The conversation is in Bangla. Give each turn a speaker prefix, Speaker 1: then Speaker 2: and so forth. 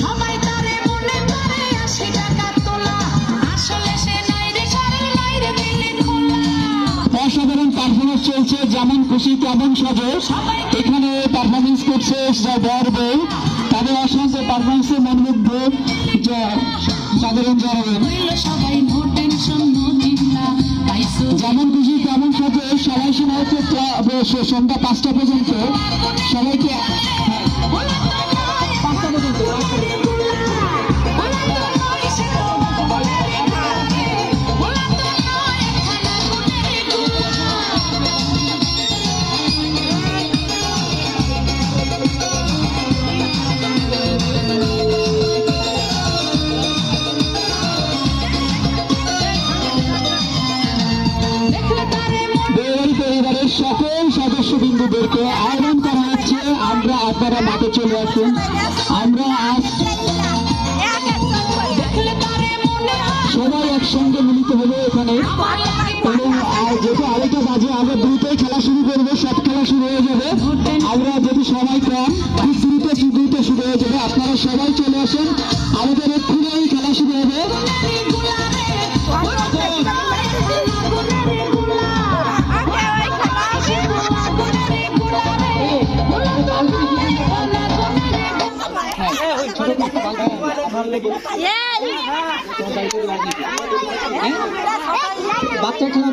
Speaker 1: সবাই তারে মনে করে 80 টাকা তোলা, আসলে সে নাই রে ঘরের বাইরে দিলে খোলা।
Speaker 2: অসাধারণ পারফরমেন্স চলছে, যেমন খুশি তেমন সাজে। এখানে পারফরমেন্স করছে বর বউ, তাদের অসংখ্য পারফরমেন্সে মনোমুগ্ধ সাধারণ জনগণ।
Speaker 1: সবাই নো টেনশন নো চিন্তা, পাইছো
Speaker 2: যেমন খুশি তেমন সাজে সবাই শোনা হচ্ছে সন্ধ্যা 5টা পর্যন্ত। সবাইকে 5টা পর্যন্ত পরিবারের সকল সদস্যবৃন্দদেরকে আহ্বান করা হচ্ছে, আপনারা মাঠে চলে আসুন। আমরা আজ সবাই একসঙ্গে মিলিত হবো এখানে, এবং যেহেতু আরেকটা বাজে আমরা দ্রুতই খেলা শুরু করবো, সব খেলা শুরু হয়ে যাবে। আমরা যদি সবাই কম, খুব দ্রুত শুরু হয়ে যাবে। আপনারা সবাই চলে আসেন, আমাদের এক্ষুনি খেলা শুরু হবে। বাচ্চা খেলা